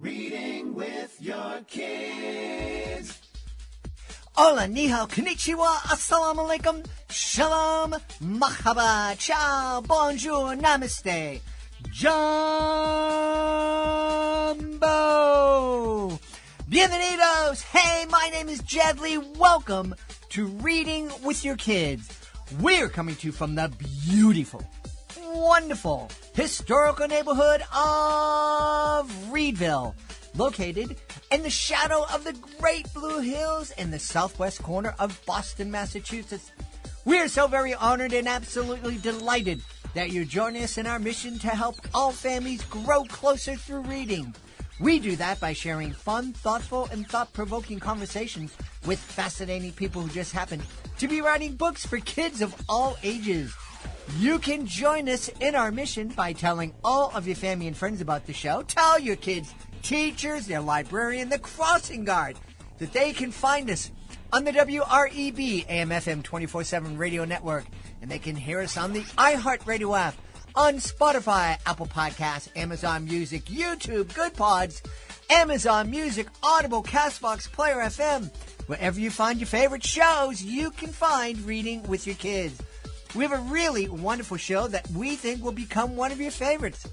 Reading with your kids. Hola, ni hao, konnichiwa, assalamu alaikum, shalom, mahaba, ciao, bonjour, namaste, jumbo, bienvenidos. Hey, my name is Jed Lee. Welcome to Reading with Your Kids. We're coming to you from the beautiful, wonderful, historical neighborhood of Reedville, located in the shadow of the Great Blue Hills in the southwest corner of Boston, Massachusetts. We are so very honored and absolutely delighted that you're joining us in our mission to help all families grow closer through reading. We do that by sharing fun, thoughtful, and thought-provoking conversations with fascinating people who just happen to be writing books for kids of all ages. You can join us in our mission by telling all of your family and friends about the show. Tell your kids, teachers, their librarian, the crossing guard, that they can find us on the WREB AM/FM 24/7 radio network, and they can hear us on the iHeartRadio app, on Spotify, Apple Podcasts, Amazon Music, YouTube, Good Pods, Amazon Music, Audible, CastBox, Player FM. Wherever you find your favorite shows, you can find Reading with Your Kids. We have a really wonderful show that we think will become one of your favorites.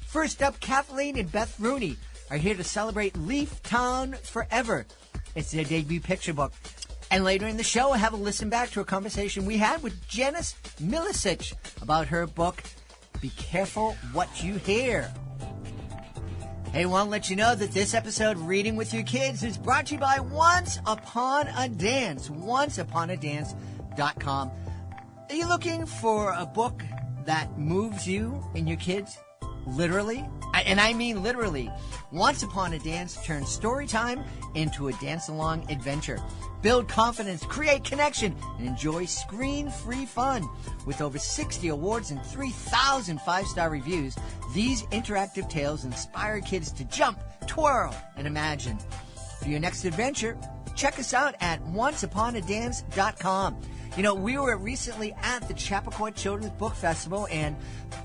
First up, Kathleen and Beth Rooney are here to celebrate Leaf Town Forever. It's their debut picture book. And later in the show, we'll have a listen back to a conversation we had with Janice Milicic about her book, Be Careful What You Hear. Hey, I want to let you know that this episode of Reading with Your Kids is brought to you by Once Upon a Dance, onceuponadance.com. Are you looking for a book that moves you and your kids? Literally? And I mean literally. Once Upon a Dance turns story time into a dance-along adventure. Build confidence, create connection, and enjoy screen-free fun. With over 60 awards and 3,000 five-star reviews, these interactive tales inspire kids to jump, twirl, and imagine. For your next adventure, check us out at onceuponadance.com. You know, we were recently at the Chappaqua Children's Book Festival, and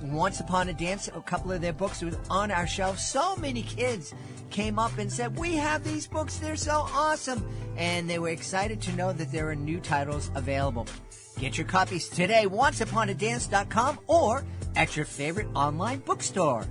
Once Upon a Dance, a couple of their books were on our shelf. So many kids came up and said, we have these books, they're so awesome. And they were excited to know that there are new titles available. Get your copies today, onceuponadance.com, or at your favorite online bookstore.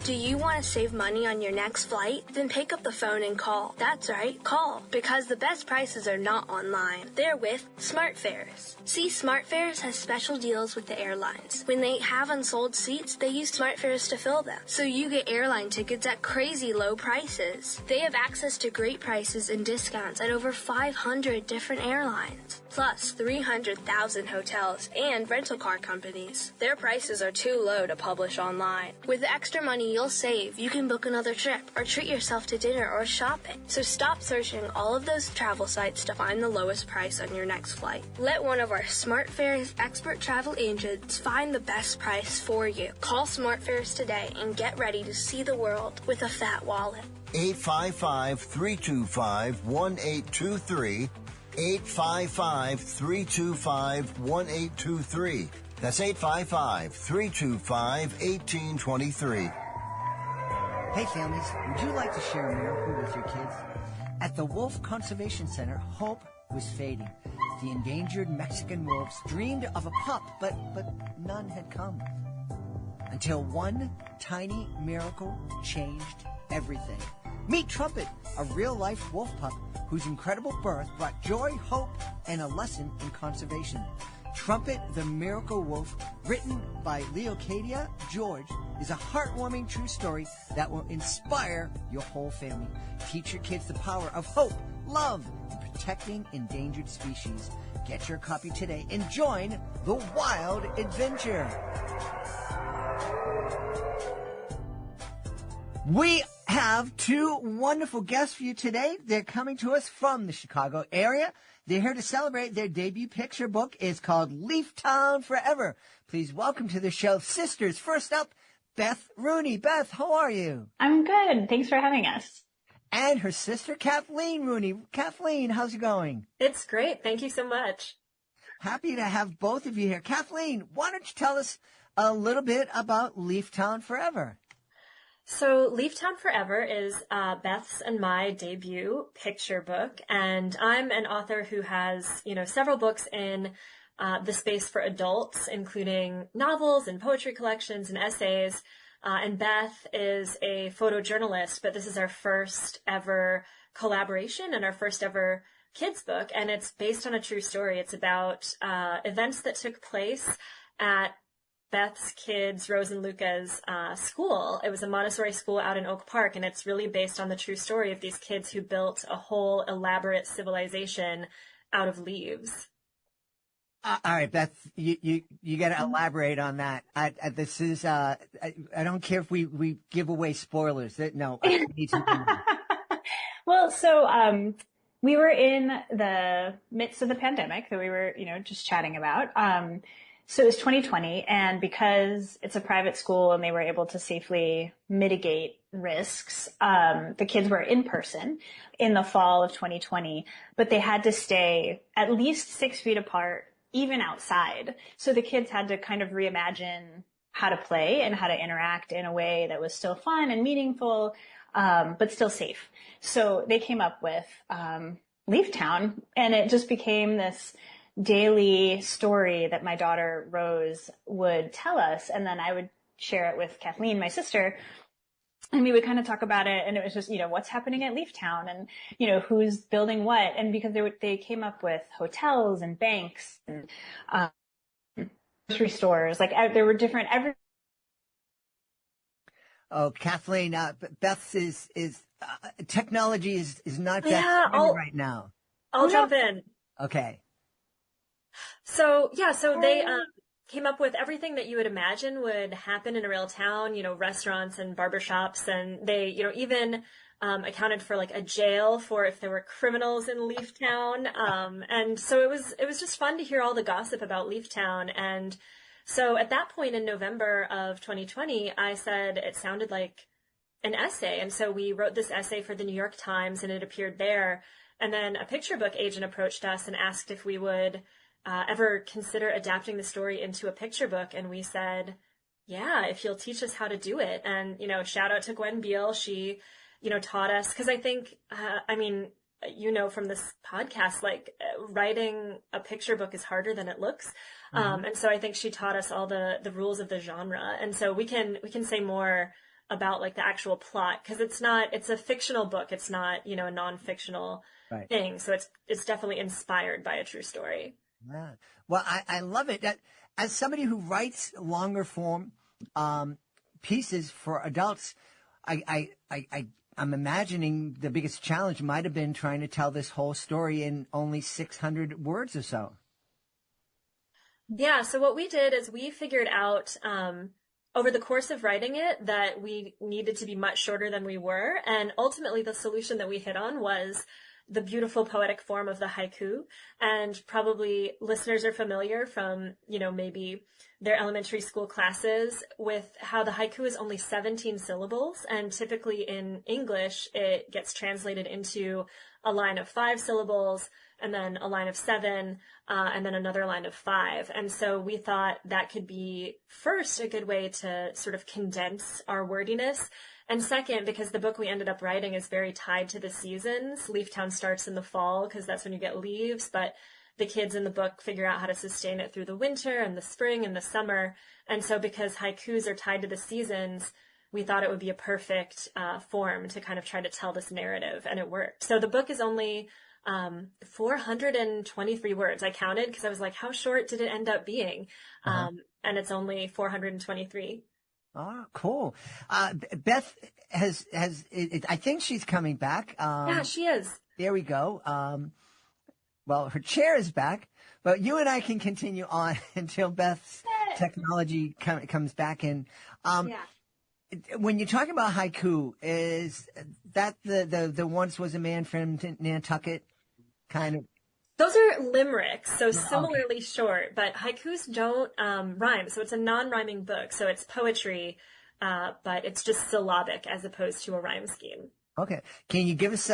Do you want to save money on your next flight? Then pick up the phone and call. That's right, call. Because the best prices are not online. They're with SmartFares. See, SmartFares has special deals with the airlines. When they have unsold seats, they use SmartFares to fill them. So you get airline tickets at crazy low prices. They have access to great prices and discounts at over 500 different airlines. Plus 300,000 hotels and rental car companies. Their prices are too low to publish online. With the extra money you'll save, you can book another trip or treat yourself to dinner or shopping. So stop searching all of those travel sites to find the lowest price on your next flight. Let one of our SmartFares expert travel agents find the best price for you. Call SmartFares today and get ready to see the world with a fat wallet. 855-325-1823. 855-325-1823. That's 855-325-1823. Hey families, would you like to share a miracle with your kids? At the Wolf Conservation Center, hope was fading. The endangered Mexican wolves dreamed of a pup, but none had come. Until one tiny miracle changed everything. Meet Trumpet, a real-life wolf pup whose incredible birth brought joy, hope, and a lesson in conservation. Trumpet the Miracle Wolf, written by Leocadia George, is a heartwarming true story that will inspire your whole family. Teach your kids the power of hope, love, and protecting endangered species. Get your copy today and join the wild adventure. We have two wonderful guests for you today. They're coming to us from the Chicago area. They're here to celebrate their debut picture book. It's called Leaf Town Forever. Please welcome to the show, sisters. First up, Beth Rooney. Beth, how are you? I'm good. Thanks for having us. And her sister, Kathleen Rooney. Kathleen, how's it going? It's great. Thank you so much. Happy to have both of you here. Kathleen, why don't you tell us a little bit about Leaf Town Forever? So Leave Town Forever is Beth's and my debut picture book, and I'm an author who has, several books in the space for adults, including novels and poetry collections and essays. And Beth is a photojournalist, but this is our first ever collaboration and our first ever kids book, and it's based on a true story. It's about events that took place at Beth's kids, Rose and Luca's school. It was a Montessori school out in Oak Park, and it's really based on the true story of these kids who built a whole elaborate civilization out of leaves. All right, Beth, you got to elaborate on that. This is I don't care if we give away spoilers. No, I need to know. Well, so we were in the midst of the pandemic that we were, just chatting about. So it was 2020, and because it's a private school and they were able to safely mitigate risks, the kids were in person in the fall of 2020, but they had to stay at least 6 feet apart, even outside. So the kids had to kind of reimagine how to play and how to interact in a way that was still fun and meaningful, but still safe. So they came up with Leave Town, and it just became this daily story that my daughter Rose would tell us, and then I would share it with Kathleen, my sister, and we would kind of talk about it. And it was just, what's happening at Leaf Town, and who's building what, and because they came up with hotels and banks and grocery stores, like there were different Oh, Kathleen, Beth's is technology is not that right now. I'll jump in. Okay. So they came up with everything that you would imagine would happen in a real town, restaurants and barbershops, and they, even accounted for like a jail for if there were criminals in Leaf Town. And so it was just fun to hear all the gossip about Leaf Town. And so at that point in November of 2020, I said it sounded like an essay. And so we wrote this essay for the New York Times, and it appeared there. And then a picture book agent approached us and asked if we would ever consider adapting the story into a picture book. And we said, yeah, if you'll teach us how to do it. And, shout out to Gwen Beal. She, taught us, because I think, from this podcast, writing a picture book is harder than it looks. Mm-hmm. And so I think she taught us all the rules of the genre. And so we can say more about like the actual plot, because it's a fictional book. It's not, a non-fictional thing. So it's definitely inspired by a true story. Yeah. Well, I love it. As somebody who writes longer form pieces for adults, I'm imagining the biggest challenge might have been trying to tell this whole story in only 600 words or so. Yeah. So what we did is we figured out over the course of writing it that we needed to be much shorter than we were. And ultimately the solution that we hit on was the beautiful poetic form of the haiku. And probably listeners are familiar from, maybe their elementary school classes with how the haiku is only 17 syllables. And typically in English, it gets translated into a line of 5 syllables, and then a line of 7, and then another line of 5. And so we thought that could be, first, a good way to sort of condense our wordiness. And second, because the book we ended up writing is very tied to the seasons. Leaf Town starts in the fall because that's when you get leaves, but the kids in the book figure out how to sustain it through the winter and the spring and the summer. And so because haikus are tied to the seasons, we thought it would be a perfect form to kind of try to tell this narrative, and it worked. So the book is only 423 words. I counted because I was like, how short did it end up being? And it's only 423. Oh, cool. Beth I think she's coming back. Yeah, she is. There we go. Well, her chair is back, but you and I can continue on until Beth's technology comes back in. When you talk about haiku, is that the once was a man from Nantucket kind of? Those are limericks, so similarly short, but haikus don't rhyme. So it's a non-rhyming book. So it's poetry, but it's just syllabic as opposed to a rhyme scheme. Okay. Can you give us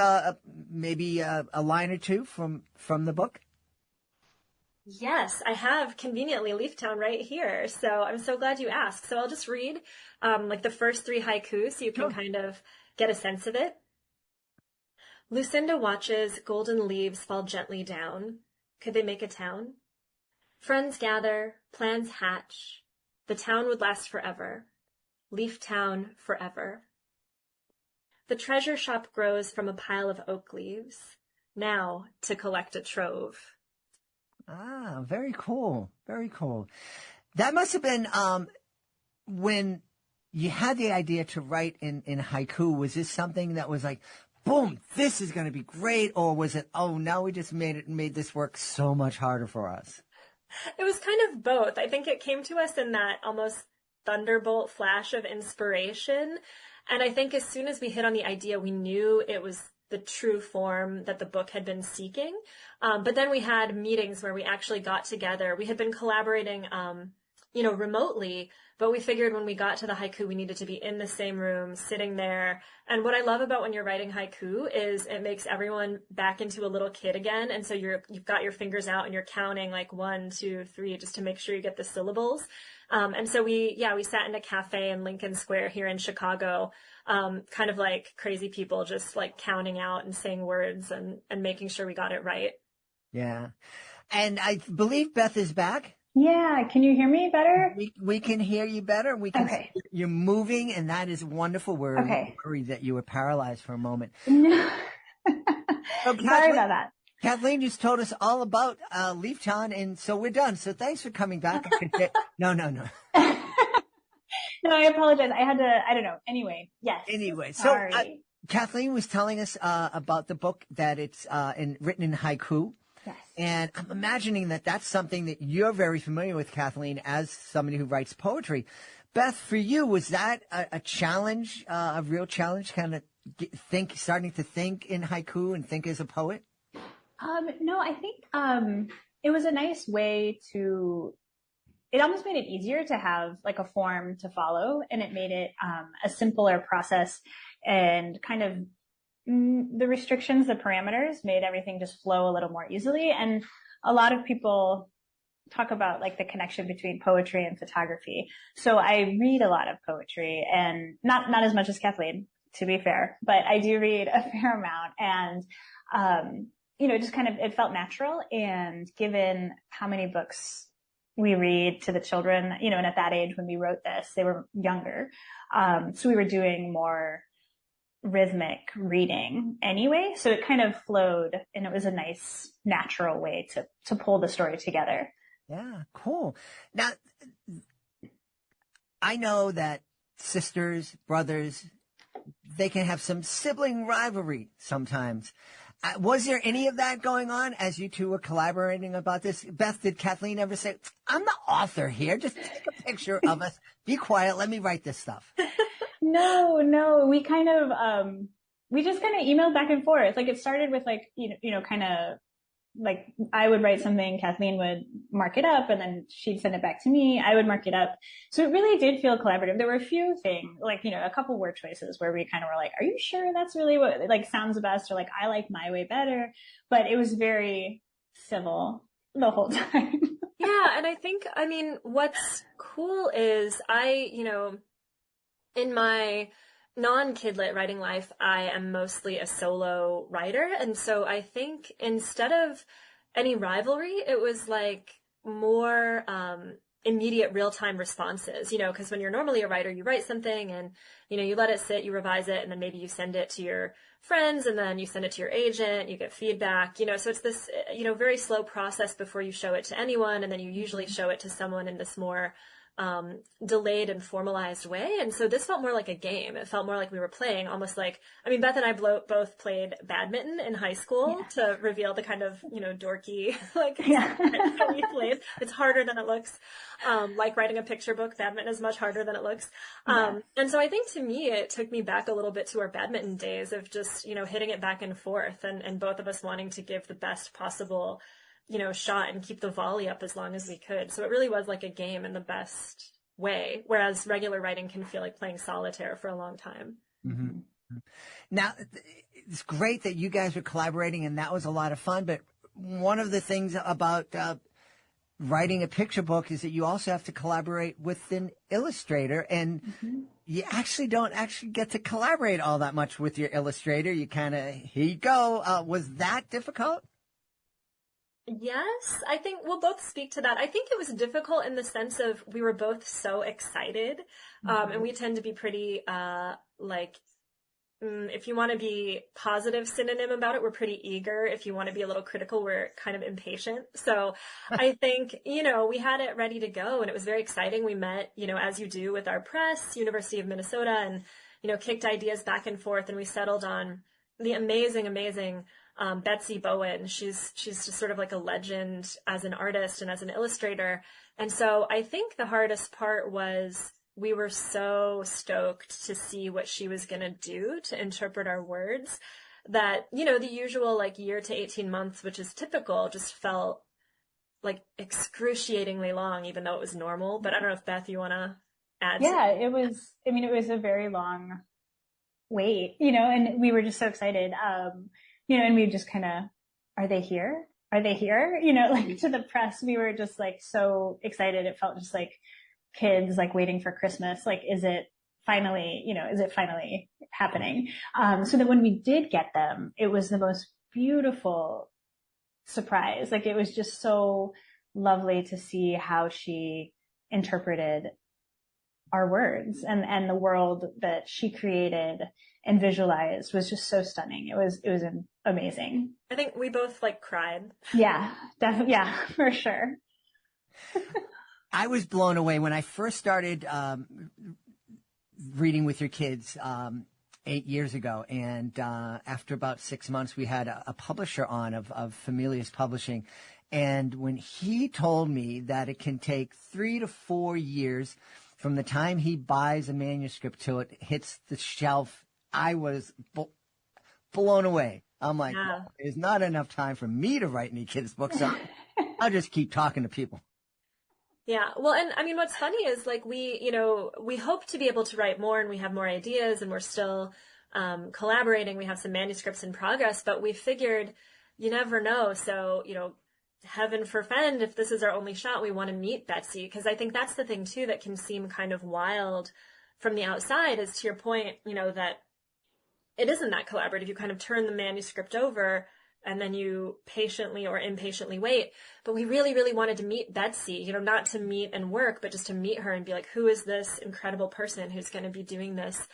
maybe a line or two from the book? Yes, I have conveniently Leaftown right here. So I'm so glad you asked. So I'll just read like the first three haikus so you can Sure. kind of get a sense of it. Lucinda watches golden leaves fall gently down. Could they make a town? Friends gather, plans hatch. The town would last forever. Leaftown forever. The treasure shop grows from a pile of oak leaves. Now to collect a trove. Ah, very cool. Very cool. That must have been when you had the idea to write in haiku. Was this something that was like, boom, this is going to be great? Or was it, oh, now we just made this work so much harder for us? It was kind of both. I think it came to us in that almost thunderbolt flash of inspiration. And I think as soon as we hit on the idea, we knew it was the true form that the book had been seeking. But then we had meetings where we actually got together. We had been collaborating, remotely, but we figured when we got to the haiku, we needed to be in the same room, sitting there. And what I love about when you're writing haiku is it makes everyone back into a little kid again. And so you've got your fingers out and you're counting like 1, 2, 3, just to make sure you get the syllables. And so we sat in a cafe in Lincoln Square here in Chicago, kind of like crazy people, just like counting out and saying words and making sure we got it right. Yeah. And I believe Beth is back. Yeah. Can you hear me better? We can hear you better. We can Okay. see you're moving, and that is wonderful. We're Okay. worried that you were paralyzed for a moment. No. So, Sorry about that. Kathleen just told us all about Leaftown, and so we're done. So thanks for coming back. No. No, I apologize. I had to, I don't know. Anyway, yes. Anyway, so Sorry. Kathleen was telling us about the book that it's written in haiku. Yes. And I'm imagining that that's something that you're very familiar with, Kathleen, as somebody who writes poetry. Beth, for you, was that a challenge, a real challenge, kind of starting to think in haiku and think as a poet? No, I think it was a nice way to, it almost made it easier to have like a form to follow, and it made it a simpler process, and kind of the restrictions, the parameters made everything just flow a little more easily. And a lot of people talk about like the connection between poetry and photography. So I read a lot of poetry, and not as much as Kathleen, to be fair, but I do read a fair amount. And just kind of, it felt natural. And given how many books we read to the children, and at that age when we wrote this, they were younger. So we were doing more rhythmic reading anyway. So it kind of flowed, and it was a nice, natural way to pull the story together. Yeah, cool. Now, I know that sisters, brothers, they can have some sibling rivalry sometimes. Was there any of that going on as you two were collaborating about this? Beth, did Kathleen ever say, I'm the author here, just take a picture of us, be quiet, let me write this stuff? No, we kind of, we just kind of emailed back and forth. Like it started with like, kind of like I would write something, Kathleen would mark it up, and then she'd send it back to me. I would mark it up. So it really did feel collaborative. There were a few things, like, a couple word choices where we kind of were like, are you sure that's really what like sounds best? Or like, I like my way better. But it was very civil the whole time. Yeah. And I think, what's cool is in my non-kidlit writing life, I am mostly a solo writer. And so I think instead of any rivalry, it was like more immediate real-time responses, because when you're normally a writer, you write something and, you let it sit, you revise it, and then maybe you send it to your friends, and then you send it to your agent, you get feedback, so it's this, very slow process before you show it to anyone. And then you usually show it to someone in this more delayed and formalized way. And so this felt more like a game. It felt more like we were playing, almost like, Beth and I both played badminton in high school to reveal the kind of, dorky, that we played. It's harder than it looks. Like writing a picture book, badminton is much harder than it looks. And so I think to me, it took me back a little bit to our badminton days of just, hitting it back and forth, and both of us wanting to give the best possible shot and keep the volley up as long as we could. So it really was like a game in the best way, whereas regular writing can feel like playing solitaire for a long time. Mm-hmm. Now, it's great that you guys were collaborating, and that was a lot of fun. But one of the things about writing a picture book is that you also have to collaborate with an illustrator, and you actually don't actually get to collaborate all that much with your illustrator. You kind of, here you go. Was that difficult? Yes, I think we'll both speak to that. I think it was difficult in the sense of we were both so excited, and we tend to be pretty if you want to be positive synonym about it, we're pretty eager. If you want to be a little critical, we're kind of impatient. So I think, we had it ready to go and it was very exciting. We met, as you do with our press, University of Minnesota, and, kicked ideas back and forth, and we settled on the amazing, Betsy Bowen. She's just sort of like a legend as an artist and as an illustrator. And so I think the hardest part was we were so stoked to see what she was going to do to interpret our words that, the usual year to 18 months, which is typical, just felt like excruciatingly long, even though it was normal. But I don't know if Beth, you want to add something? It was a very long wait, and we were just so excited. And we just kind of, are they here? Are they here? To the press, we were just so excited. It felt just like kids waiting for Christmas. Is it finally happening? So that when we did get them, it was the most beautiful surprise. It was just so lovely to see how she interpreted our words, and the world that she created and visualized was just so stunning. It was amazing. I think we both cried. Yeah, definitely. Yeah, for sure. I was blown away when I first started reading with your kids 8 years ago. And after about 6 months, we had a publisher on of Familius Publishing. And when he told me that it can take 3 to 4 years from the time he buys a manuscript till it hits the shelf, I was blown away. I'm like, well, there's not enough time for me to write any kids' books. So I'll just keep talking to people. Yeah. Well, and I mean, what's funny is we hope to be able to write more, and we have more ideas, and we're still collaborating. We have some manuscripts in progress, but we figured you never know. So, heaven forfend, if this is our only shot, we want to meet Betsy, because I think that's the thing too that can seem kind of wild from the outside, is to your point, that it isn't that collaborative. You kind of turn the manuscript over and then you patiently or impatiently wait. But we really, really wanted to meet Betsy, not to meet and work, but just to meet her and be like, who is this incredible person who's going to be doing this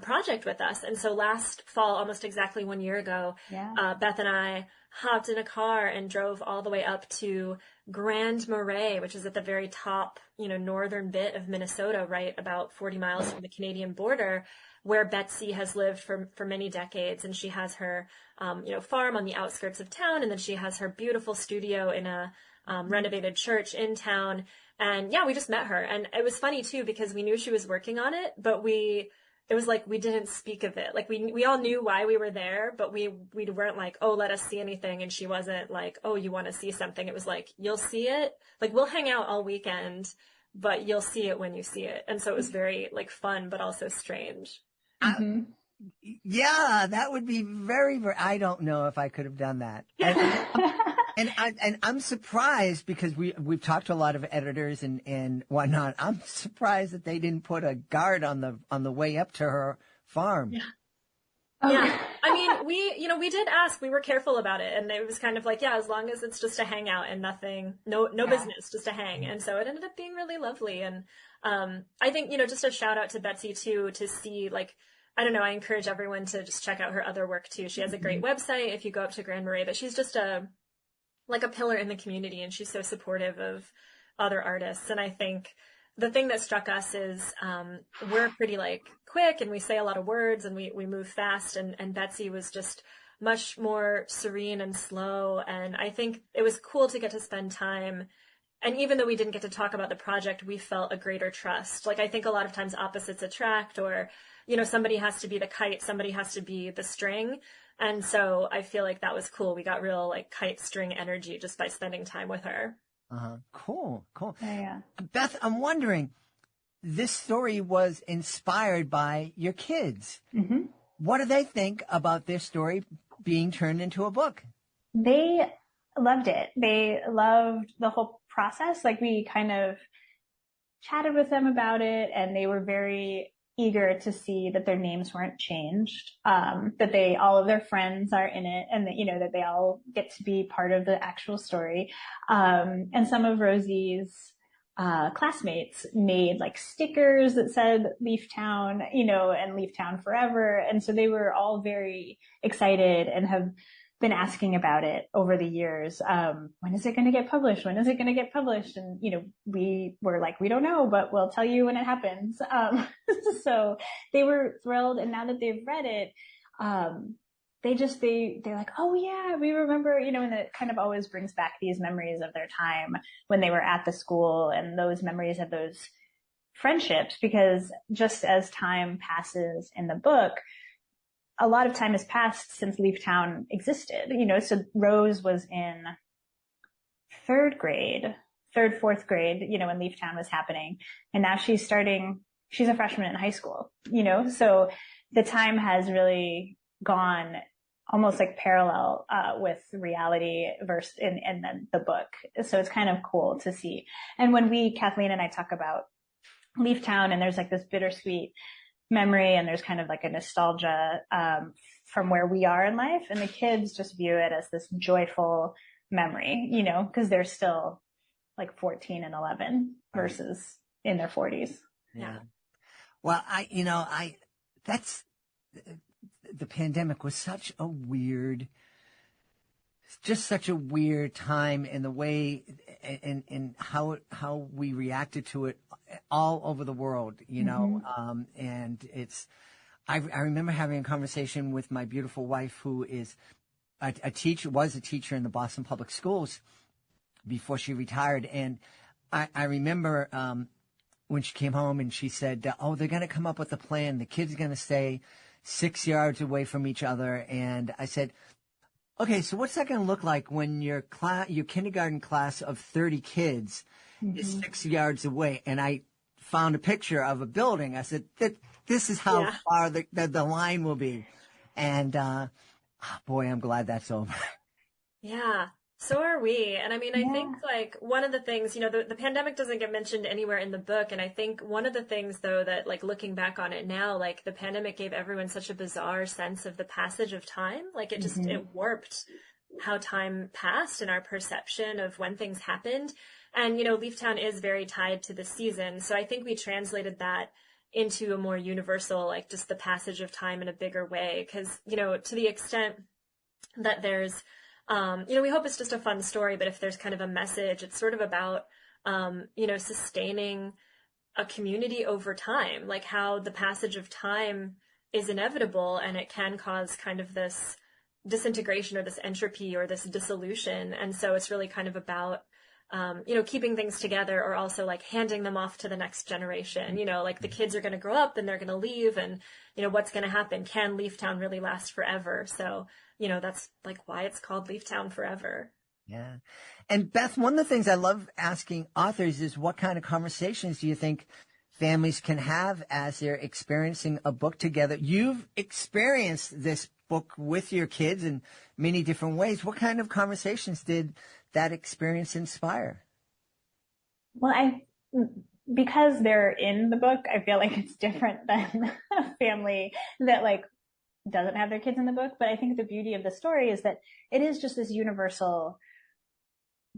project with us? And so last fall, almost exactly 1 year ago, Beth and I hopped in a car and drove all the way up to Grand Marais, which is at the very top, northern bit of Minnesota, right about 40 miles from the Canadian border, where Betsy has lived for many decades. And she has her, farm on the outskirts of town. And then she has her beautiful studio in a renovated church in town. And we just met her. And it was funny too, because we knew she was working on it, but it was we didn't speak of it. We all knew why we were there, but we weren't oh, let us see anything. And she wasn't oh, you want to see something. It was you'll see it. We'll hang out all weekend, but you'll see it when you see it. And so it was very fun, but also strange. Mm-hmm. Yeah, that would be very, very, I don't know if I could have done that. And I'm surprised, because we've talked to a lot of editors and whatnot. I'm surprised that they didn't put a guard on the way up to her farm. Yeah. Yeah. I mean, we did ask, we were careful about it, and it was kind of as long as it's just a hangout and nothing, no business, just a hang. And so it ended up being really lovely. And, I think, just a shout out to Betsy too, to see I don't know, I encourage everyone to just check out her other work too. She has a great website if you go up to Grand Marais, but she's just a pillar in the community, and she's so supportive of other artists. And I think the thing that struck us is we're pretty quick, and we say a lot of words, and we move fast, and Betsy was just much more serene and slow. And I think it was cool to get to spend time. And even though we didn't get to talk about the project, we felt a greater trust. I think a lot of times opposites attract, or somebody has to be the kite, somebody has to be the string. And so I feel that was cool. We got real kite string energy just by spending time with her. Cool. Yeah. Beth, I'm wondering, this story was inspired by your kids. Mm-hmm. What do they think about this story being turned into a book? They loved it. They loved the whole process. Like we kind of chatted with them about it, and they were very eager to see that their names weren't changed, that all of their friends are in it, and that, that they all get to be part of the actual story. And some of Rosie's classmates made like stickers that said Leaf Town, and Leaf Town Forever. And so they were all very excited and have been asking about it over the years. When is it going to get published? When is it going to get published? And, we were like, we don't know, but we'll tell you when it happens. So they were thrilled. And now that they've read it, they're like, oh yeah, we remember, and it kind of always brings back these memories of their time when they were at the school, and those memories of those friendships, because just as time passes in the book, a lot of time has passed since Leaf Town existed, so Rose was in fourth grade, when Leaf Town was happening. And now she's a freshman in high school, so the time has really gone almost like parallel, with reality versus and then the book. So it's kind of cool to see. And when Kathleen and I talk about Leaf Town, and there's like this bittersweet memory, and there's kind of like a nostalgia from where we are in life, and the kids just view it as this joyful memory, because they're still like 14 and 11 versus in their 40s. Yeah. Well, the pandemic was such a weird time in the way and how we reacted to it all over the world, and I remember having a conversation with my beautiful wife, who is was a teacher in the Boston Public Schools before she retired. And I remember, when she came home and she said, they're going to come up with a plan. The kids are going to stay 6 yards away from each other. And I said, okay, so what's that going to look like when your kindergarten class of 30 kids is 6 yards away? And I found a picture of a building. I said, this is how far the line will be. And, boy, I'm glad that's over. Yeah. So are we. And I mean, I think like one of the things, the pandemic doesn't get mentioned anywhere in the book. And I think one of the things, though, that like looking back on it now, like the pandemic gave everyone such a bizarre sense of the passage of time. Like it just, it warped how time passed and our perception of when things happened. And, Leaf Town is very tied to the season. So I think we translated that into a more universal, like just the passage of time in a bigger way. Cause, to the extent that there's, we hope it's just a fun story, but if there's kind of a message, it's sort of about, sustaining a community over time, like how the passage of time is inevitable and it can cause kind of this disintegration or this entropy or this dissolution. And so it's really kind of about, keeping things together, or also like handing them off to the next generation. Like the kids are going to grow up and they're going to leave, and, what's going to happen? Can Leaf Town really last forever? So, that's like why it's called Leaf Town Forever. Yeah. And Beth, one of the things I love asking authors is, what kind of conversations do you think families can have as they're experiencing a book together? You've experienced this book with your kids in many different ways. What kind of conversations did that experience inspire? Well, because they're in the book, I feel like it's different than a family that like doesn't have their kids in the book. But I think the beauty of the story is that it is just this universal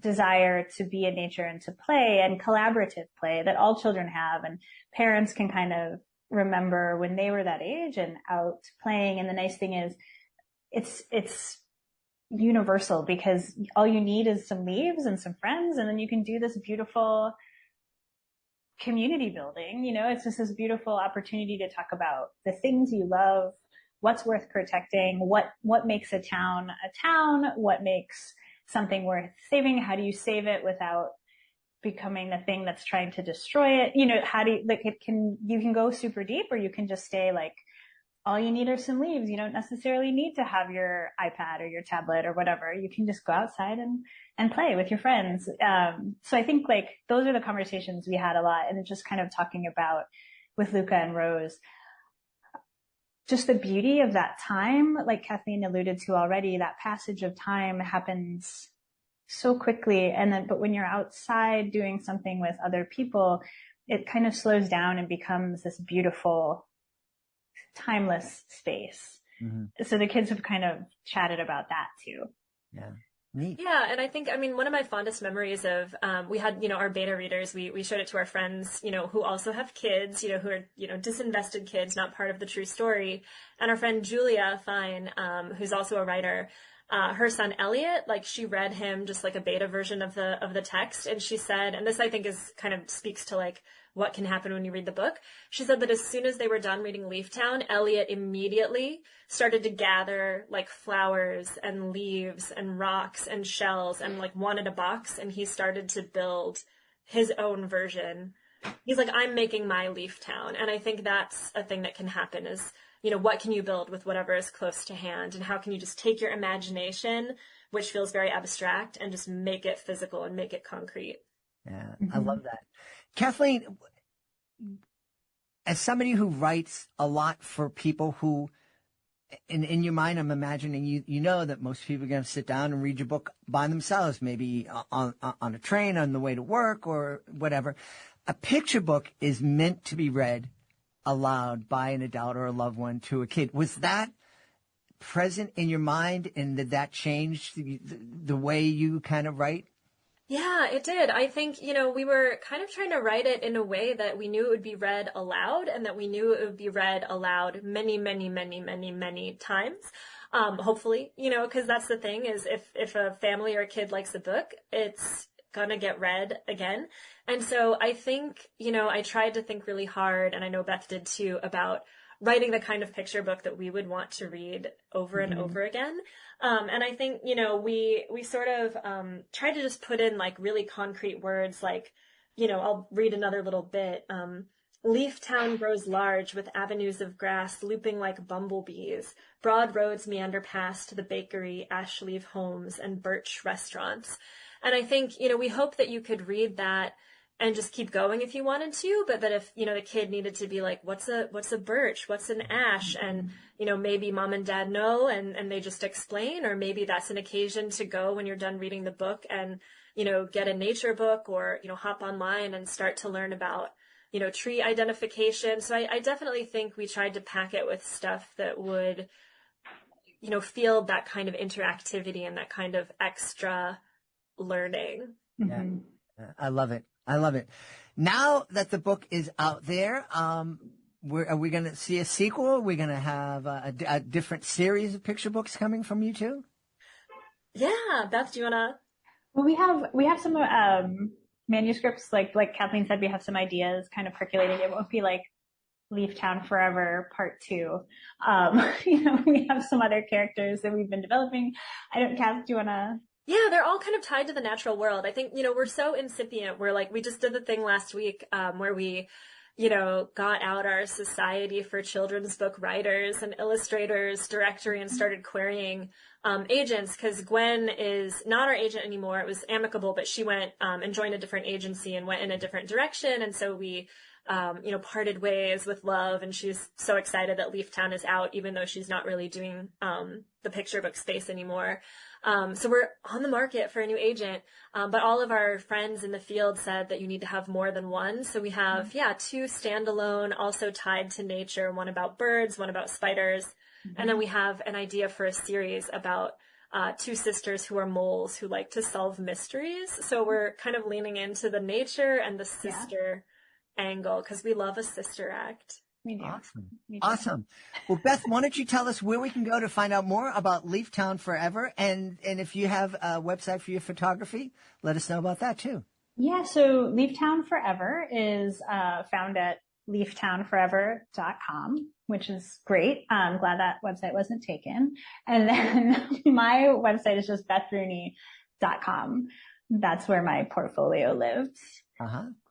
desire to be in nature and to play, and collaborative play that all children have, and parents can kind of remember when they were that age and out playing. And the nice thing is it's universal, because all you need is some leaves and some friends, and then you can do this beautiful community building. It's just this beautiful opportunity to talk about the things you love, what's worth protecting, what makes a town, what makes something worth saving, how do you save it without becoming the thing that's trying to destroy it? How do you, you can go super deep, or you can just stay like, all you need are some leaves. You don't necessarily need to have your iPad or your tablet or whatever. You can just go outside and play with your friends. So I think like those are the conversations we had a lot, and just kind of talking about with Luca and Rose, just the beauty of that time. Like Kathleen alluded to already, that passage of time happens so quickly. But when you're outside doing something with other people, it kind of slows down and becomes this beautiful, timeless space. Mm-hmm. So the kids have kind of chatted about that too. Yeah. Neat. Yeah, and I think, one of my fondest memories of, we had, our beta readers, we showed it to our friends, who also have kids, who are, disinvested kids, not part of the true story. And our friend Julia Fine, who's also a writer, her son Elliot, like she read him just like a beta version of the text. And she said, and this I think is kind of speaks to like what can happen when you read the book. She said that as soon as they were done reading Leaf Town, Elliot immediately started to gather like flowers and leaves and rocks and shells and like wanted a box, and he started to build his own version. He's like, I'm making my Leaf Town. And I think that's a thing that can happen is, what can you build with whatever is close to hand, and how can you just take your imagination, which feels very abstract, and just make it physical and make it concrete. Yeah, I love that. Kathleen, as somebody who writes a lot for people who, in your mind, I'm imagining you know that most people are going to sit down and read your book by themselves, maybe on a train, on the way to work or whatever. A picture book is meant to be read aloud by an adult or a loved one to a kid. Was that present in your mind, and did that change the way you kind of write? Yeah, it did. I think, we were kind of trying to write it in a way that we knew it would be read aloud, and that we knew it would be read aloud many, many, many, many, many times. Hopefully, because that's the thing is if a family or a kid likes a book, it's gonna get read again. And so I think, I tried to think really hard, and I know Beth did too, about writing the kind of picture book that we would want to read over and over again. And I think, we sort of tried to just put in like really concrete words like, I'll read another little bit. Leaf Town grows large with avenues of grass looping like bumblebees. Broad roads meander past the bakery, ash leaf homes, and birch restaurants. And I think, we hope that you could read that and just keep going if you wanted to, but that if, the kid needed to be like, what's a birch? What's an ash? And, maybe mom and dad know and they just explain, or maybe that's an occasion to go when you're done reading the book and, get a nature book or, hop online and start to learn about, tree identification. So I definitely think we tried to pack it with stuff that would, feel that kind of interactivity and that kind of extra learning. Yeah. I love it. I love it. Now that the book is out there, are we going to see a sequel? Are we going to have a different series of picture books coming from you two? Yeah, Beth, do you want to? Well, we have some manuscripts, like Kathleen said, we have some ideas kind of percolating. It won't be like Leaf Town Forever Part 2. We have some other characters that we've been developing. Kath, do you want to? Yeah, they're all kind of tied to the natural world. I think, we're so incipient. We're like, we just did the thing last week, where we, got out our Society for Children's Book Writers and Illustrators directory and started querying, agents, because Gwen is not our agent anymore. It was amicable, but she went, and joined a different agency and went in a different direction. And so we, parted ways with love, and she's so excited that Leaf Town is out, even though she's not really doing, the picture book space anymore. So we're on the market for a new agent. But all of our friends in the field said that you need to have more than one. So we have, 2 standalone, also tied to nature, one about birds, one about spiders. Mm-hmm. And then we have an idea for a series about, 2 sisters who are moles who like to solve mysteries. So we're kind of leaning into the nature and the sister angle, because we love a sister act. Awesome. Well, Beth, why don't you tell us where we can go to find out more about Leaf Town Forever, and if you have a website for your photography, let us know about that too. Yeah, so Leaf Town Forever is found at leaftownforever.com, which is great. I'm glad that website wasn't taken. And then my website is just bethrooney.com. That's where my portfolio lives.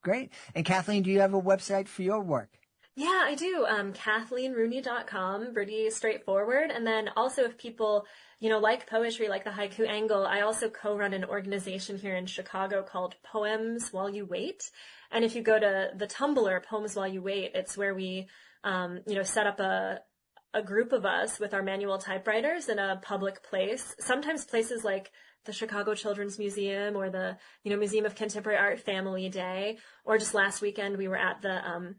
Great. And Kathleen, do you have a website for your work? Yeah, I do. KathleenRooney.com, pretty straightforward. And then also if people, like poetry, like the haiku angle, I also co-run an organization here in Chicago called Poems While You Wait. And if you go to the Tumblr, Poems While You Wait, it's where we, set up a a group of us with our manual typewriters in a public place, sometimes places like the Chicago Children's Museum or the, Museum of Contemporary Art Family Day, or just last weekend we were at the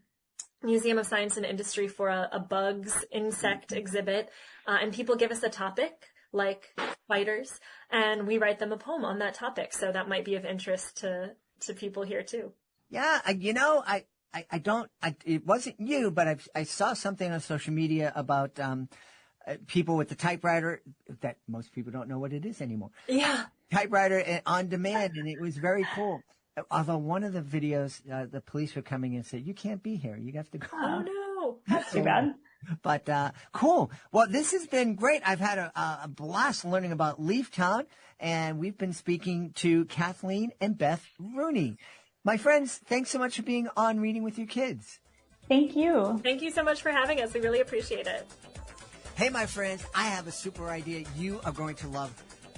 Museum of Science and Industry for a bugs insect exhibit, and people give us a topic like spiders, and we write them a poem on that topic. So that might be of interest to people here too. Yeah, it wasn't you, but I saw something on social media about people with the typewriter that most people don't know what it is anymore. Yeah. Typewriter on demand, and it was very cool. Although one of the videos, the police were coming in and said, "You can't be here. You have to go." Oh, no. That's too bad. But cool. Well, this has been great. I've had a blast learning about Leaf Town, and we've been speaking to Kathleen and Beth Rooney. My friends, thanks so much for being on Reading with Your Kids. Thank you. Thank you so much for having us. We really appreciate it. Hey, my friends, I have a super idea you are going to love.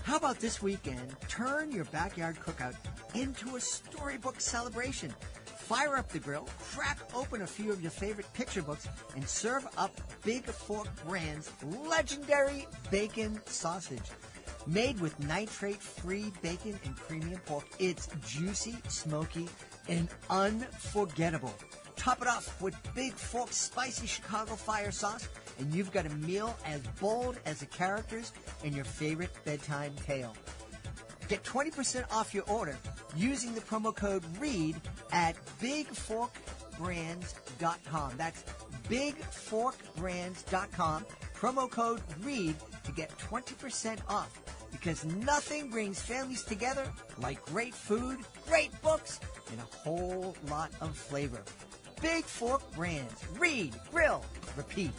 How about this weekend, turn your backyard cookout into a storybook celebration? Fire up the grill, crack open a few of your favorite picture books, and serve up Big Fork Brand's legendary bacon sausage. Made with nitrate-free bacon and premium pork, it's juicy, smoky, and unforgettable. Top it off with Big Fork's spicy Chicago fire sauce, and you've got a meal as bold as the characters in your favorite bedtime tale. Get 20% off your order using the promo code READ at bigforkbrands.com. That's bigforkbrands.com. Promo code READ to get 20% off, because nothing brings families together like great food, great books, and a whole lot of flavor. Big Fork Brands. Read, grill, repeat.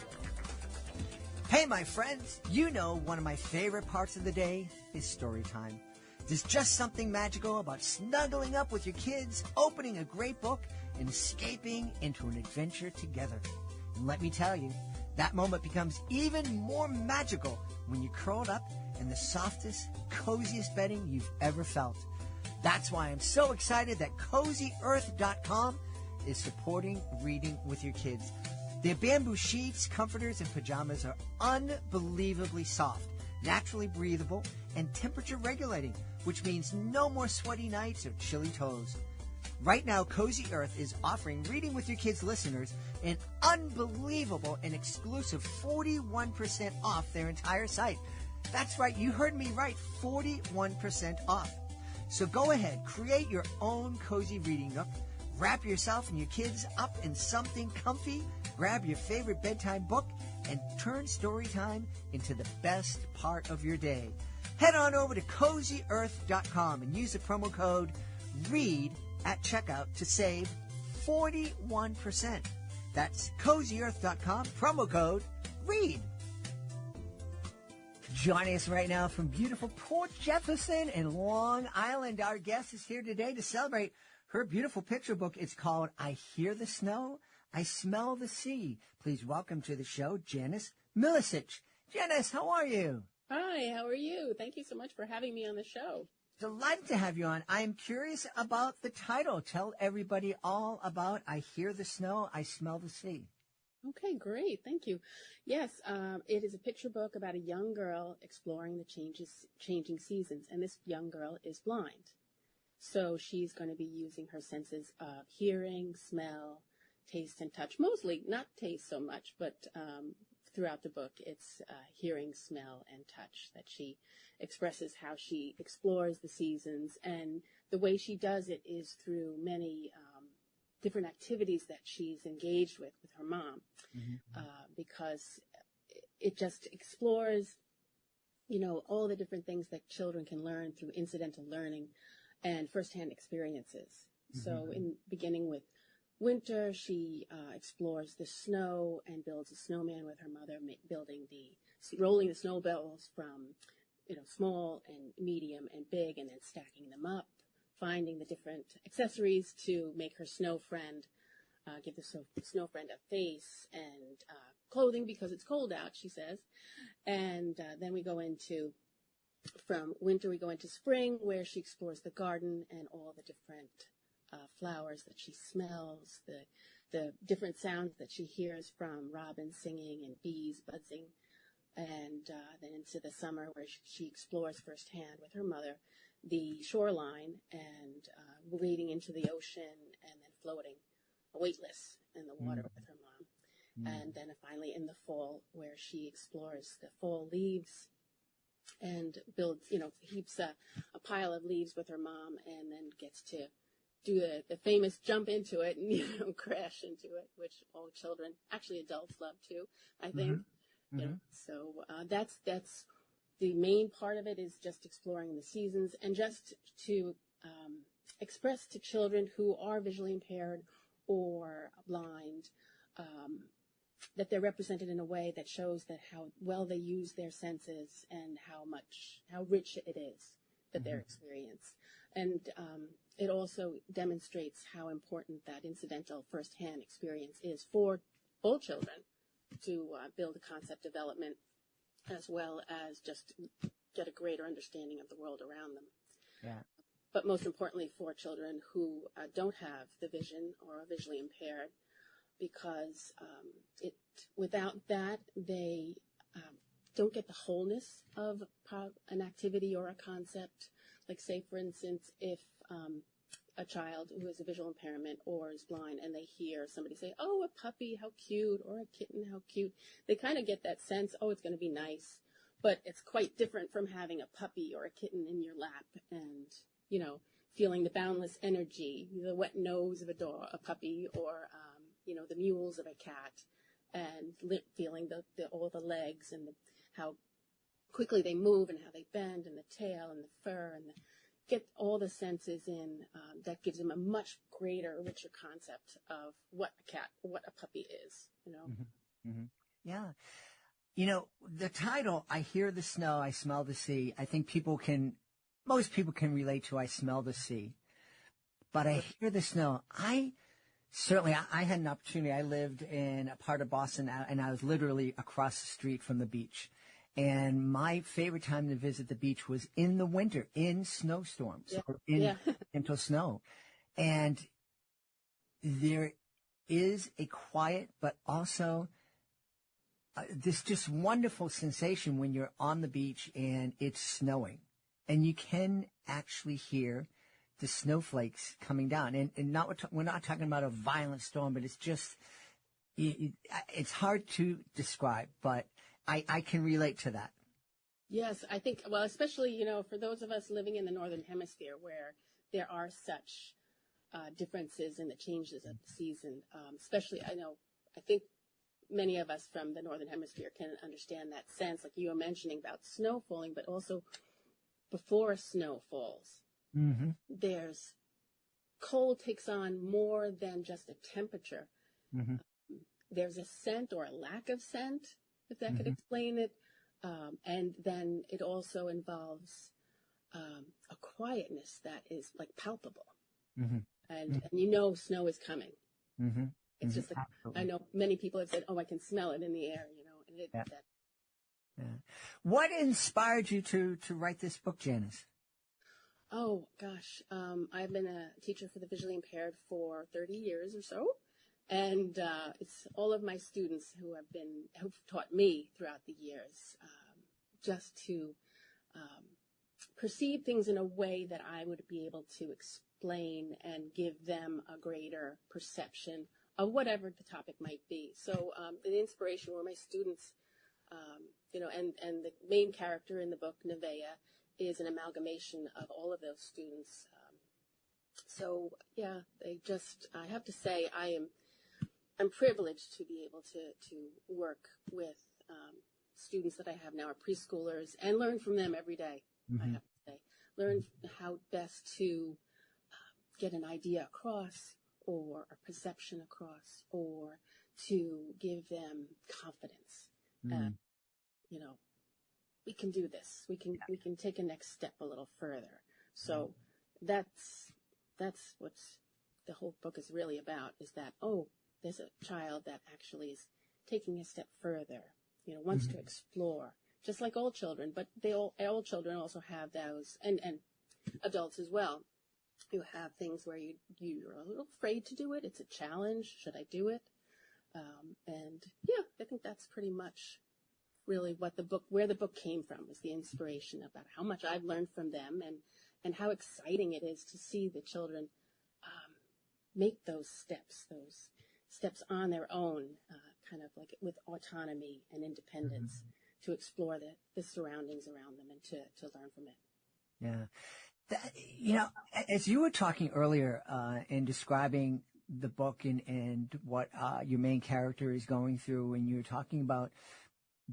Hey, my friends, you know one of my favorite parts of the day is story time. There's just something magical about snuggling up with your kids, opening a great book, and escaping into an adventure together. And let me tell you, that moment becomes even more magical when you're curled up in the softest, coziest bedding you've ever felt. That's why I'm so excited that CozyEarth.com is supporting Reading with Your Kids. Their bamboo sheets, comforters, and pajamas are unbelievably soft, naturally breathable, and temperature regulating, which means no more sweaty nights or chilly toes. Right now, Cozy Earth is offering Reading with Your Kids listeners an unbelievable and exclusive 41% off their entire site. That's right, you heard me right, 41% off. So go ahead, create your own cozy reading nook, wrap yourself and your kids up in something comfy, grab your favorite bedtime book, and turn story time into the best part of your day. Head on over to CozyEarth.com and use the promo code READ at checkout to save 41%. That's CozyEarth.com, promo code READ. Joining us right now from beautiful Port Jefferson in Long Island, our guest is here today to celebrate her beautiful picture book. It's called I Hear the Snow, I Smell the Sea. Please welcome to the show, Janice Milicic. Janice, how are you? Hi, how are you? Thank you so much for having me on the show. Delighted to have you on. I'm curious about the title. Tell everybody all about I Hear the Snow, I Smell the Sea. Okay, great. Thank you. Yes, it is a picture book about a young girl exploring the changing seasons, and this young girl is blind. So she's going to be using her senses of hearing, smell, taste, and touch. Mostly, not taste so much, but throughout the book, it's hearing, smell, and touch that she expresses how she explores the seasons. And the way she does it is through many different activities that she's engaged with her mom, because it just explores, all the different things that children can learn through incidental learning and firsthand experiences. So in beginning with winter, she explores the snow and builds a snowman with her mother, rolling the snowballs from, small and medium and big, and then stacking them up, finding the different accessories to make her snow friend, give the snow friend a face and clothing because it's cold out, she says. And then from winter we go into spring, where she explores the garden and all the different flowers that she smells, the the different sounds that she hears from robins singing and bees buzzing. And then into the summer where she explores firsthand with her mother the shoreline and wading into the ocean and then floating weightless in the water with her mom. And then finally in the fall where she explores the fall leaves and builds, heaps a pile of leaves with her mom and then gets to do the famous jump into it and, crash into it, which all children, actually adults love too, I think. So that's the main part of it is just exploring the seasons and just to express to children who are visually impaired or blind that they're represented in a way that shows that how well they use their senses and how rich it is that their experience. And it also demonstrates how important that incidental firsthand experience is for all children to build a concept development as well as just get a greater understanding of the world around them. Yeah. But most importantly for children who don't have the vision or are visually impaired, because without that, they don't get the wholeness of an activity or a concept. Like say, for instance, if a child who has a visual impairment or is blind and they hear somebody say, oh, a puppy, how cute, or a kitten, how cute, they kind of get that sense, oh, it's going to be nice. But it's quite different from having a puppy or a kitten in your lap and, feeling the boundless energy, the wet nose of a puppy, or, the mules of a cat, and feeling all the legs and how quickly they move and how they bend and the tail and the fur and get all the senses in. That gives them a much greater, richer concept of what a puppy is, Yeah. The title, I hear the snow, I smell the sea. I think most people can relate to I smell the sea. But I hear the snow. I had an opportunity. I lived in a part of Boston, and I was literally across the street from the beach. And my favorite time to visit the beach was in the winter, in snowstorms, or into snow. And there is a quiet, but also this just wonderful sensation when you're on the beach and it's snowing. And you can actually hear the snowflakes coming down. And we're not talking about a violent storm, but it's just, it's hard to describe, but I can relate to that. Yes, I think, well, especially, for those of us living in the Northern Hemisphere where there are such differences in the changes of the season, especially, I think many of us from the Northern Hemisphere can understand that sense, like you were mentioning about snow falling, but also before snow falls. There's cold takes on more than just a temperature. There's a scent or a lack of scent, if that could explain it. And then it also involves a quietness that is like palpable. And snow is coming. It's just like, I know many people have said, oh, I can smell it in the air, and What inspired you to write this book, Janice? Oh, gosh. I've been a teacher for the visually impaired for 30 years or so. And it's all of my students who've taught me throughout the years just to perceive things in a way that I would be able to explain and give them a greater perception of whatever the topic might be. So the inspiration were my students, and the main character in the book, Nevaeh, is an amalgamation of all of those students. I have to say I'm privileged to be able to work with students that I have now are preschoolers and learn from them every day, I have to say. Learn how best to get an idea across or a perception across or to give them confidence. We can do this. We can take a next step a little further. So that's what the whole book is really about, is that, there's a child that actually is taking a step further, wants to explore, just like all children, but all children also have those, and adults as well, You have things where you're a little afraid to do it. It's a challenge. Should I do it? And yeah, I think that's pretty much really where the book came from, was the inspiration about how much I've learned from them, and how exciting it is to see the children make those steps on their own, kind of like with autonomy and independence, to explore the surroundings around them and to learn from it. Yeah. As you were talking earlier in describing the book and what your main character is going through, and you were talking about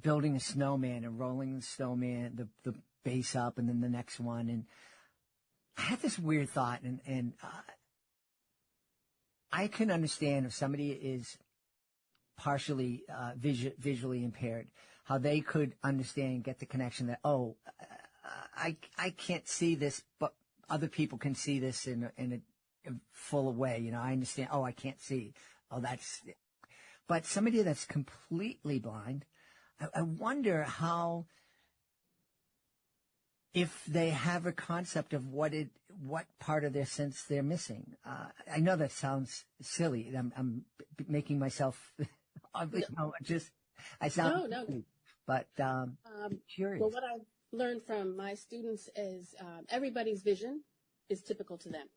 building a snowman and rolling the snowman, the base up, and then the next one. And I had this weird thought, and I can understand if somebody is partially visually impaired, how they could understand and get the connection that, I can't see this, but other people can see this in a full way. I understand. I can't see. But somebody that's completely blind, I wonder if they have a concept of what part of their sense they're missing. I know that sounds silly. I'm making myself, I sound, no. But curious. Well, what I've learned from my students is everybody's vision is typical to them.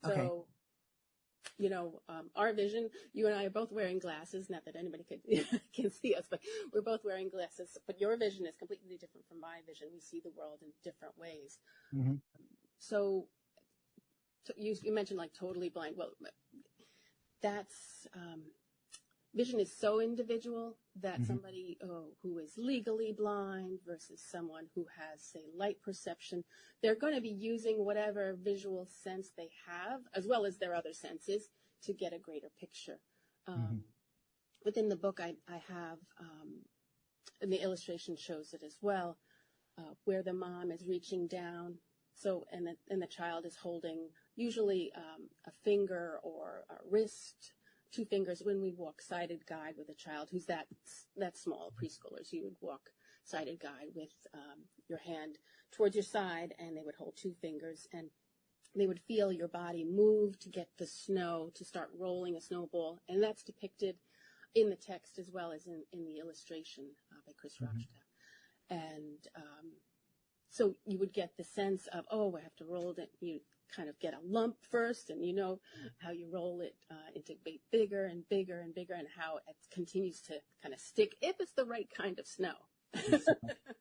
Okay. So, our vision, you and I are both wearing glasses, not that anybody can see us, but we're both wearing glasses. But your vision is completely different from my vision. We see the world in different ways. Mm-hmm. So you mentioned like totally blind. Well, that's, vision is so individual that somebody who is legally blind versus someone who has, say, light perception, they're going to be using whatever visual sense they have, as well as their other senses, to get a greater picture. Within the book, I have, and the illustration shows it as well, where the mom is reaching down, and the child is holding usually a finger or a wrist, 2 fingers. When we walk sighted guide with a child who's that small, preschoolers, you would walk sighted guide with your hand towards your side, and they would hold 2 fingers, and they would feel your body move to get the snow to start rolling a snowball, and that's depicted in the text as well as in the illustration by Chris Rajka. And so you would get the sense of, I have to roll it. You kind of get a lump first, and how you roll it into bigger and bigger and bigger, and how it continues to kind of stick if it's the right kind of snow. Yep.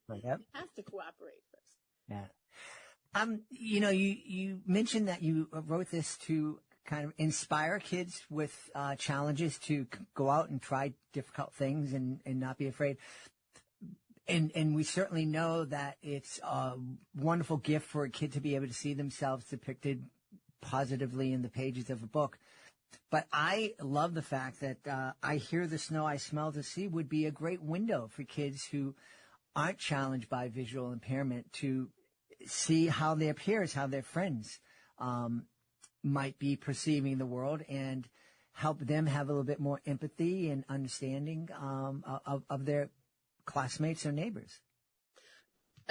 It has to cooperate first. Yeah. You mentioned that you wrote this to kind of inspire kids with challenges to go out and try difficult things and not be afraid. And we certainly know that it's a wonderful gift for a kid to be able to see themselves depicted positively in the pages of a book. But I love the fact that I hear the snow, I smell the sea would be a great window for kids who aren't challenged by visual impairment to see how their peers, how their friends might be perceiving the world, and help them have a little bit more empathy and understanding of their classmates or neighbors.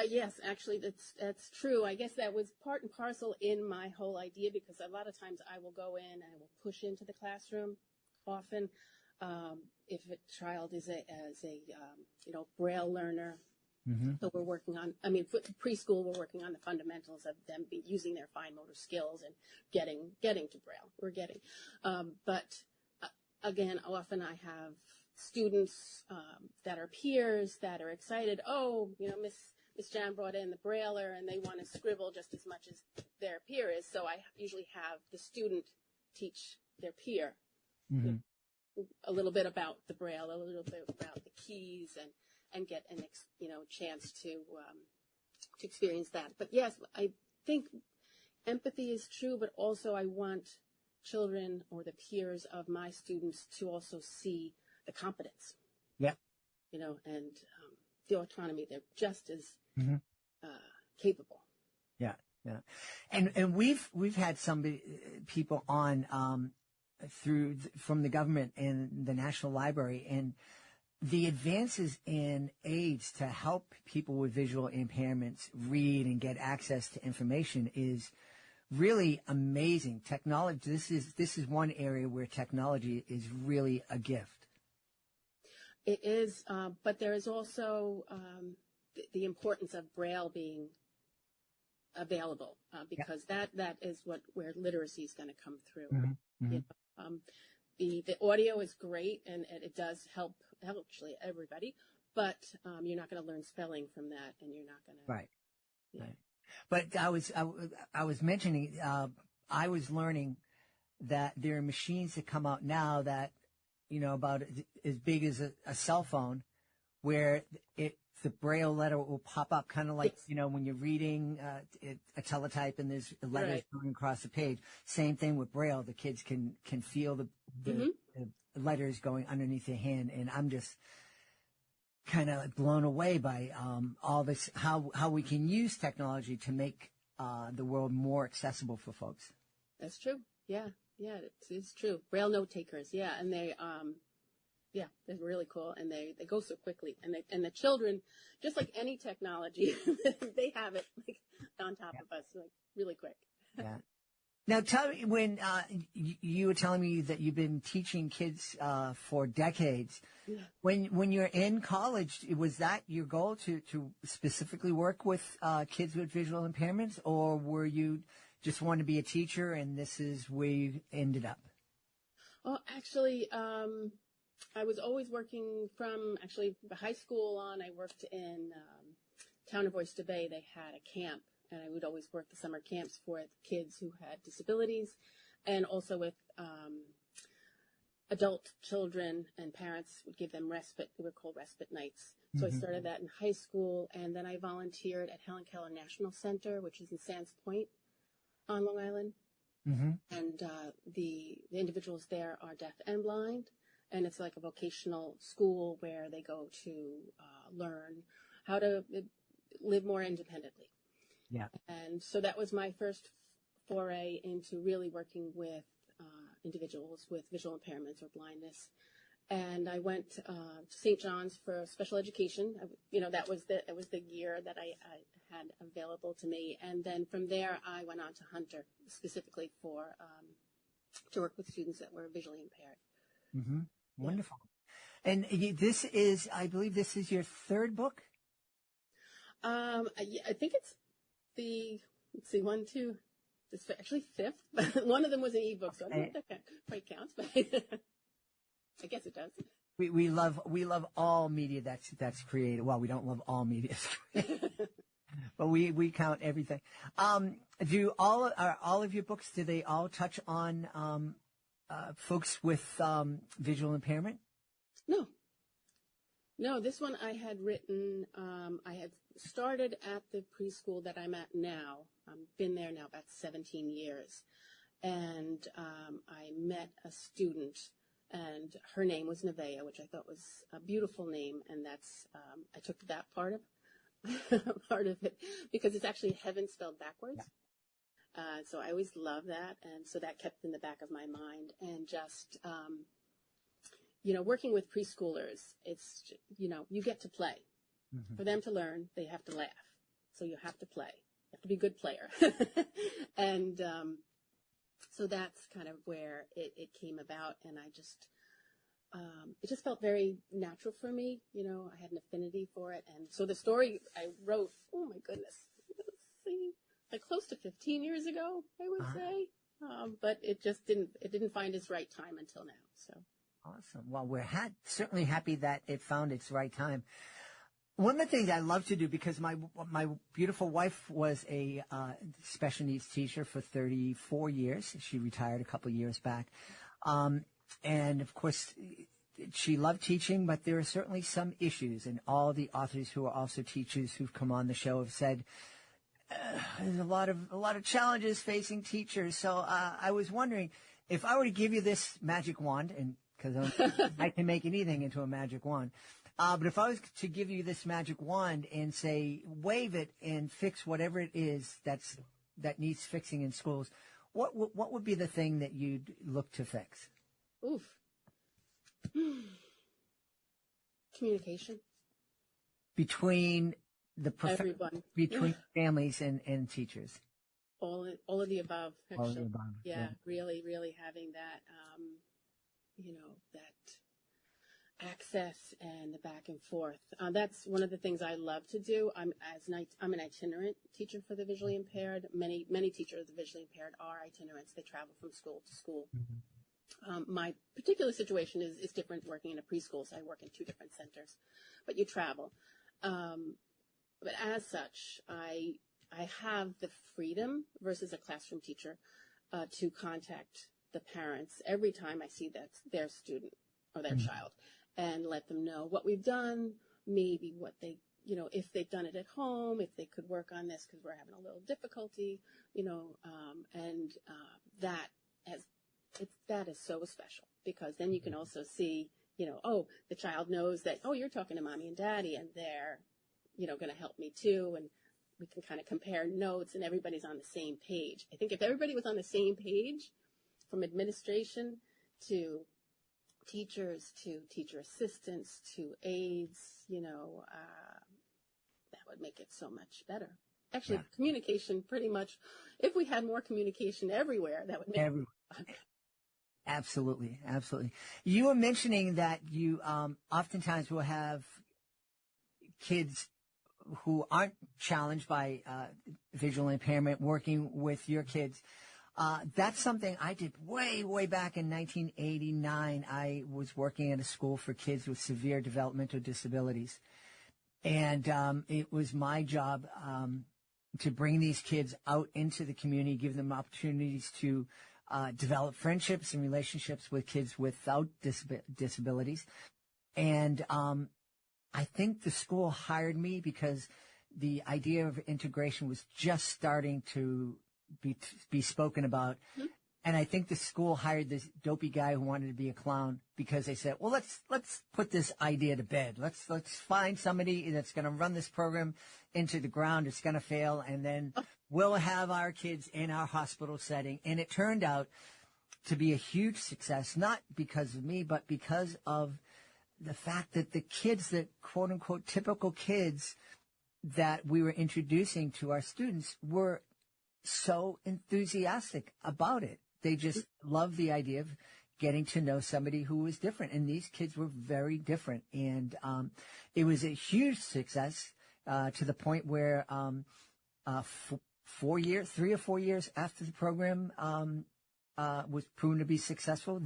Yes, actually, that's true. I guess that was part and parcel in my whole idea, because a lot of times I will go in and I will push into the classroom. Often, if a child is a Braille learner, so we're working on. For preschool, we're working on the fundamentals of them using their fine motor skills and getting to Braille. But again, often I have students that are peers that are excited. Miss Jan brought in the Brailler, and they want to scribble just as much as their peer is. So I usually have the student teach their peer a little bit about the Braille, a little bit about the keys, and get an chance to experience that. But yes, I think empathy is true, but also I want children or the peers of my students to also see the competence. Yeah. And the autonomy. They're just as capable. Yeah, yeah. And we've had some people on from the government and the National Library, and the advances in aids to help people with visual impairments read and get access to information is really amazing technology. This is one area where technology is really a gift. It is, but there is also the importance of Braille being available, because that is where literacy is going to come through. Mm-hmm. You know, the audio is great, and it does help actually everybody, but you're not going to learn spelling from that, and you're not going to. Right. Yeah. Right. But I was mentioning, I was learning that there are machines that come out now that, about as big as a cell phone, where the Braille letter will pop up, kind of like, when you're reading a teletype and there's letters going across the page. Same thing with Braille. The kids can feel the letters going underneath their hand. And I'm just kind of blown away by all this, how we can use technology to make the world more accessible for folks. That's true. Yeah, it's true. Braille note takers, yeah, and they, they're really cool, and they go so quickly, and the children, just like any technology, they have it like on top of us, like really quick. Yeah. Now, tell me, when you were telling me that you've been teaching kids for decades, when you're in college, was that your goal to specifically work with kids with visual impairments, or were you just want to be a teacher and this is where you ended up? Oh, actually, I was always working from actually high school on. I worked in town of Oyster Bay. They had a camp, and I would always work the summer camps for kids who had disabilities, and also with adult children, and parents would give them respite. They were called respite nights. So I started that in high school, and then I volunteered at Helen Keller National Center, which is in Sands Point on Long Island. And the individuals there are deaf and blind, and it's like a vocational school where they go to learn how to live more independently. Yeah. And so that was my first foray into really working with individuals with visual impairments or blindness. And I went to St. John's for special education. That was the year that I had available to me. And then from there, I went on to Hunter, specifically for to work with students that were visually impaired. Wonderful. And I believe this is your third book? I think it's let's see, one, two, this actually fifth. One of them was an ebook, so I don't think that quite counts, but I guess it does. We love all media that's created. Well, we don't love all media, but we count everything. Are all of your books, do they all touch on folks with visual impairment? No, this one I had written, I had started at the preschool that I'm at now. I've been there now about 17 years. And I met a student, and her name was Nevaeh, which I thought was a beautiful name. And that's, I took that part of it, because it's actually heaven spelled backwards. Yeah. So I always love that. And so that kept in the back of my mind. And just, working with preschoolers, it's, you get to play. For them to learn, they have to laugh. So you have to play. You have to be a good player. And so that's kind of where it came about. And I just, it just felt very natural for me. I had an affinity for it. And so the story I wrote, oh my goodness, let's see, like close to 15 years ago, I would say. But it just didn't find its right time until now. So. Awesome. Well, we're certainly happy that it found its right time. One of the things I love to do, because my beautiful wife was a special needs teacher for 34 years. She retired a couple of years back. And of course, she loved teaching, but there are certainly some issues. And all the authors who are also teachers who've come on the show have said, there's a lot of challenges facing teachers. So I was wondering, if I were to give you this magic wand, and because I can make anything into a magic wand, but if I was to give you this magic wand and say, wave it and fix whatever it is that needs fixing in schools, what would be the thing that you'd look to fix? Oof. Communication. Between everyone. Between families and teachers. all of the above. Actually. All of the above. Yeah, really, really having that, that access and the back and forth. That's one of the things I love to do. I'm an itinerant teacher for the visually impaired. Many teachers of the visually impaired are itinerants. They travel from school to school. Mm-hmm. My particular situation is different working in a preschool, so I work in 2 different centers, but you travel. But as such, I have the freedom versus a classroom teacher to contact the parents every time I see their student or their child and let them know what we've done, maybe what they, if they've done it at home, if they could work on this because we're having a little difficulty, that is so special because then you can also see, the child knows that, you're talking to mommy and daddy and they're, going to help me too. And we can kind of compare notes and everybody's on the same page. I think if everybody was on the same page, from administration to teachers to teacher assistants to aides, that would make it so much better. Actually, communication pretty much, if we had more communication everywhere, that would make it fun. Absolutely. Absolutely. You were mentioning that you oftentimes will have kids who aren't challenged by visual impairment working with your kids. That's something I did way back in 1989. I was working at a school for kids with severe developmental disabilities. And it was my job to bring these kids out into the community, give them opportunities to develop friendships and relationships with kids without disabilities. And I think the school hired me because the idea of integration was just starting to be spoken about. Mm-hmm. And I think the school hired this dopey guy who wanted to be a clown because they said, well, let's put this idea to bed. Let's find somebody that's going to run this program into the ground. It's going to fail. And then we'll have our kids in our hospital setting. And it turned out to be a huge success, not because of me, but because of the fact that the kids, the quote unquote typical kids that we were introducing to our students were so enthusiastic about it. They just loved the idea of getting to know somebody who was different. And these kids were very different. And it was a huge success to the point where 3 or 4 years after the program was proven to be successful,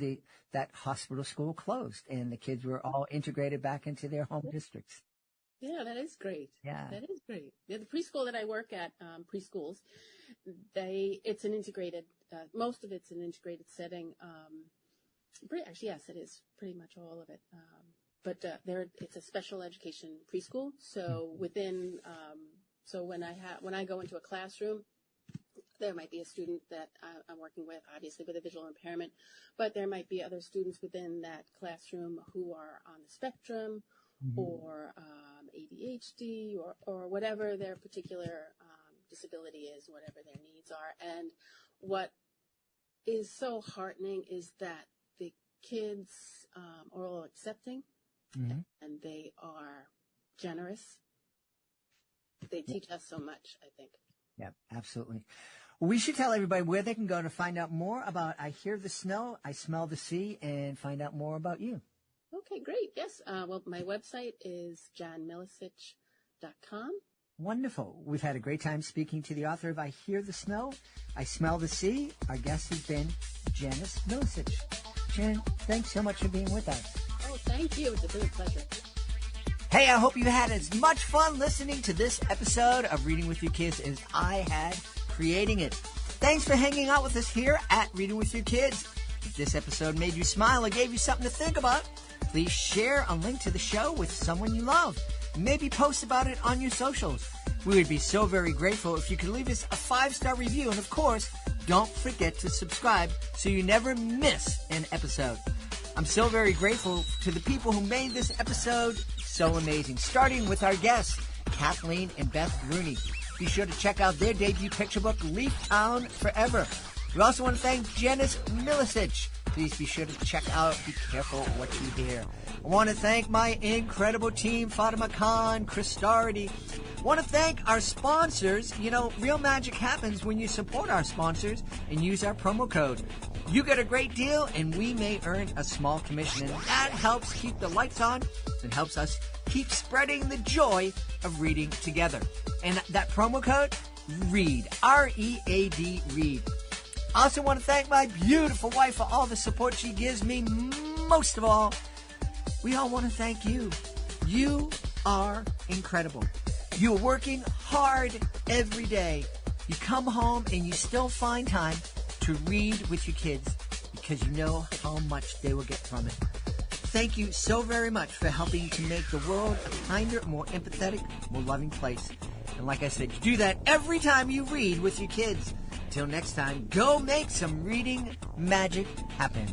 that hospital school closed, and the kids were all integrated back into their home districts. Yeah, that is great. Yeah. That is great. Yeah, the preschool that I work at, preschools, it's an integrated, most of it's an integrated setting. Actually, yes, it is pretty much all of it. But it's a special education preschool. So so when I go into a classroom, there might be a student that I'm working with, obviously with a visual impairment, but there might be other students within that classroom who are on the spectrum, or ADHD, or whatever their particular disability is, whatever their needs are. And what is so heartening is that the kids are all accepting, and they are generous. They teach us so much, I think. Yeah, absolutely. We should tell everybody where they can go to find out more about I Hear the Snow, I Smell the Sea, and find out more about you. Okay, great. Yes. Well, my website is janmilisich.com. Wonderful. We've had a great time speaking to the author of I Hear the Snow, I Smell the Sea. Our guest has been Janice Milisich. Jan, thanks so much for being with us. Oh, thank you. It's a real pleasure. Hey, I hope you had as much fun listening to this episode of Reading with Your Kids as I had creating it. Thanks for hanging out with us here at Reading with Your Kids. If this episode made you smile or gave you something to think about, please share a link to the show with someone you love. Maybe post about it on your socials. We would be so very grateful if you could leave us a 5-star review. And of course, don't forget to subscribe so you never miss an episode. I'm so very grateful to the people who made this episode so amazing, starting with our guests, Kathleen and Beth Rooney. Be sure to check out their debut picture book, Leaf Town Forever. We also want to thank Janice Milisich, please be sure to check out Be Careful What You Hear. I want to thank my incredible team, Fatima Khan, Chris Doherty. I want to thank our sponsors. You know, real magic happens when you support our sponsors and use our promo code. You get a great deal, and we may earn a small commission, and that helps keep the lights on and helps us keep spreading the joy of reading together. And that promo code, READ, R-E-A-D, READ. I also want to thank my beautiful wife for all the support she gives me. Most of all, we all want to thank you. You are incredible. You're working hard every day. You come home and you still find time to read with your kids because you know how much they will get from it. Thank you so very much for helping to make the world a kinder, more empathetic, more loving place. And like I said, you do that every time you read with your kids. Till next time, go make some reading magic happen.